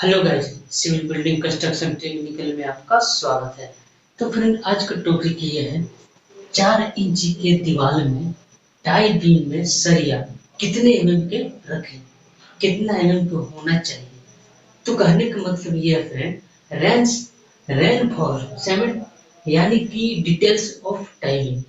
Hello guys, civil building construction technical में आपका स्वागत है। तो फ्रेंड, आज का टॉपिक ये है 4 इंच के दीवार में टाई बीम में सरिया कितने एमएम के रखें, कितना एमएम का होना चाहिए। तो कहने का मतलब ये है फ्रेंड, रेन फॉर सेवन यानी कि डिटेल्स ऑफ टाइमिंग।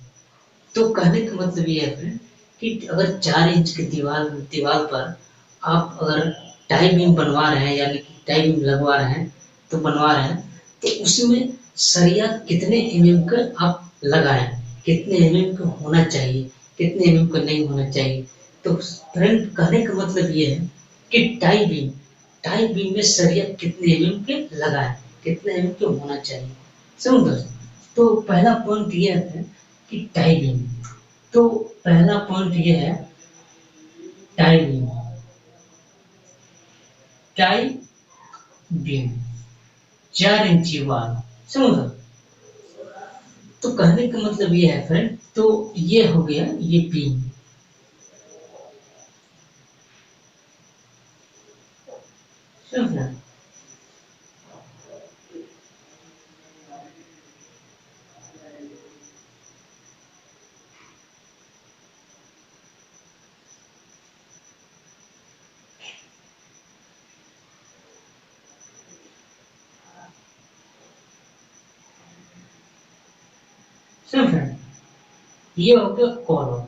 तो कहने का मतलब ये है फ्रेंड कि अगर 4 इंच की दीवार पर आप अगर टाई बीम बनवा रहे हैं यानी कि टाई बीम लगवा रहे हैं, तो बनवा रहे हैं, तो उसमें सरिया कितने एमएम का आप लगाएं, कितने एमएम का होना चाहिए, कितने एमएम का नहीं होना चाहिए। तो फ्रेंड, कहने का मतलब ये है कि टाई बीम में सरिया कितने एमएम के लगाएं, कितने एमएम के होना चाहिए। समझ दोस्तों। तो पहला पॉइंट ये है कि टाई बीम। तो पहला पॉइंट ये है टाई बीम। टाई बीम 4 इंची वाल। समझो। तो कहने का मतलब ये है फ्रेंड, तो ये हो गया ये बीम। समझना। समझना। ये हो गया कॉलम।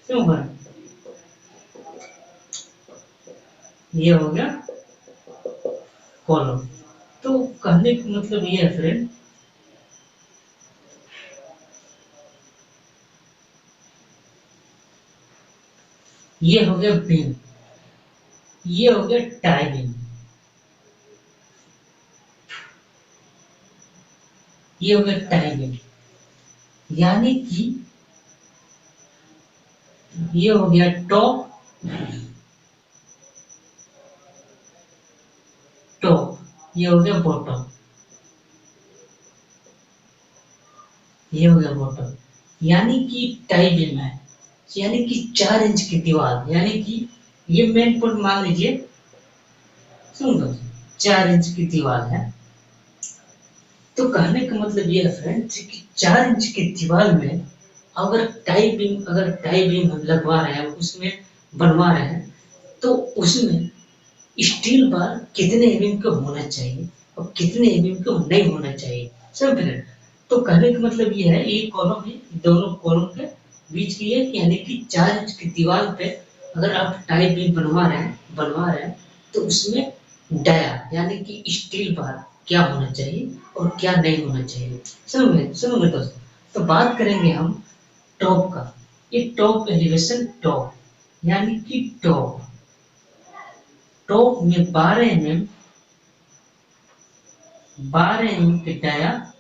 समझना। ये हो गया कॉलम। तो कहने का मतलब ये है फ्रेंड, ये हो गया बीम, ये हो गया टाई बीम, ये हो गया टाई बीम। यानी कि ये हो गया टॉप, ये हो गया बॉटम, ये हो गया बॉटम। यानी कि टाई बीम है, यानी कि 4 इंच की दीवार, यानी कि ये मेन पॉइंट मान लीजिए। सुन लो, 4 इंच की दीवार है। तो कहने का मतलब ये है फ्रेंड कि 4 इंच की दीवार में अगर टाई बीम हम लगवा रहे हैं, उसमें बनवा रहे हैं, तो उसमें स्टील बार कितने एमएम का होना चाहिए और कितने एमएम का नहीं होना चाहिए। समझ रहे। तो कहने का मतलब ये है, एक कॉलम है, दोनों कॉलम के बीच की है, यानी कि 4 इंच की दीवार पे अगर आप टाई बीम बनवा रहे हैं, तो उसमें डाया यानी कि स्टील बार क्या होना चाहिए और क्या नहीं होना चाहिए। समझ में दोस्तों। तो बात करेंगे हम टॉप का। ये टॉप एलिवेशन, टॉप यानी कि टॉप में 12 एम एम के डाया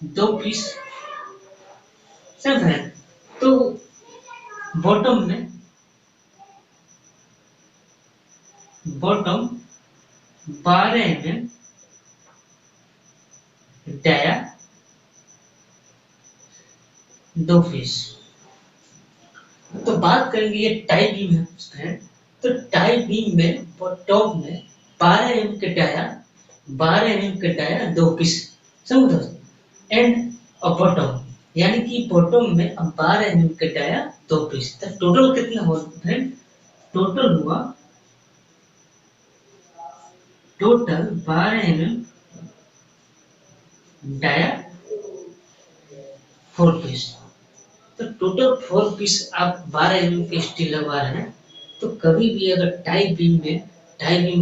2 पीस। समझ रहे हैं? तो bottom 12 M M dia 2 piece. तो बात करेंगे ये टाई बीम है फ्रेंड। तो टाई बीम में टॉप में 12 एम के डाया, 12 एम के डाया 2 पीस। समझ दोस्तों। एंड बॉटम यानी कि बॉटम में अब 12 एम के डाया 2 पीस। तो टोटल कितना हुआ फ्रेंड? टोटल हुआ, टोटल 12 एम डाया 4 पीस। तो टोटल 4 पीस आप 12 एम के स्टील लगवा रहे हैं। तो कभी भी अगर टाई बीम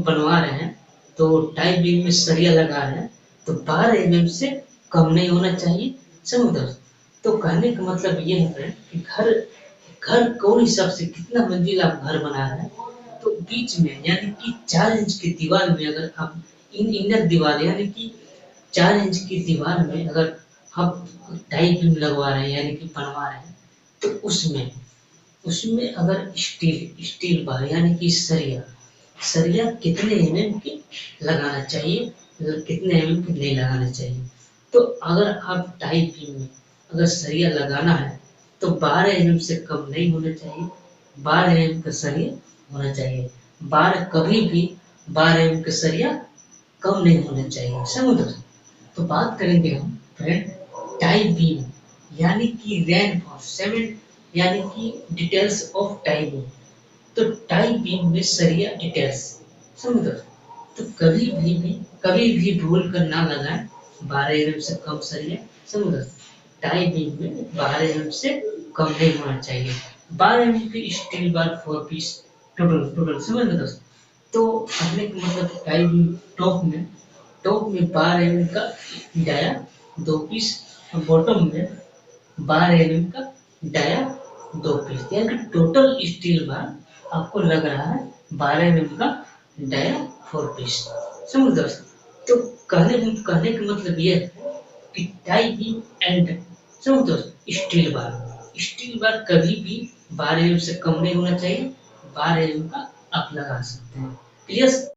बनवा रहे हैं, तो टाई बीम में सरिया लगा रहे हैं, तो 12 एमएम से कम नहीं होना चाहिए। समझ दोस्त। तो कहने का मतलब ये है फ्रेंड कि घर घर कौन हिसाब से कितना मंजिल आप घर बना रहे हैं, तो बीच में यानी कि 4 इंच की दीवार में अगर आप इनर दीवार यानी कि 4 इंच की दीवार में अगर आप टाई बीम लगवा रहे हैं यानी कि बनवा रहे हैं, तो उसमें उसमें अगर स्टील बार यानी कि सरिया सरिया कितने एमएम की लगाना चाहिए, कितने एमएम की नहीं लगाना चाहिए। तो अगर आप टाई बीम में अगर सरिया लगाना है, तो 12 एमएम से कम नहीं होना चाहिए, 12 एमएम का सरिया होना चाहिए। बार कभी भी 12 mm का सरिया कम नहीं होना चाहिए। समझ लो। तो बात करेंगे हम फ्रेंड टाई बीम यानी कि रेनफोर्स यानी कि डिटेल्स ऑफ टाई बीम। तो टाई बीम में सरिया डिटेल्स समझो। तो कभी भी भूल कर ना लगाएं 12 mm से कम सरिया। समझो। टाई बीम में 12 mm से कम नहीं होना चाहिए। 12 mm की steel bar 4 piece total total समझ लो दोस्त। तो कहने का मतलब टाई बीम टॉप में 12 mm का डाया 2 पीस, बॉटम में 12 mm का डाया 2 पीस, यानी कि टोटल स्टील बार आपको लग रहा है 12 mm का डाया 4 पीस। समझ दोस्त। तो कहने का मतलब ये है कि टाई बीम एंड समझ दोस्त स्टील बार कभी भी 12 mm से कम नहीं होना चाहिए। 12 mm का आप लगा सकते हैं। क्लियर।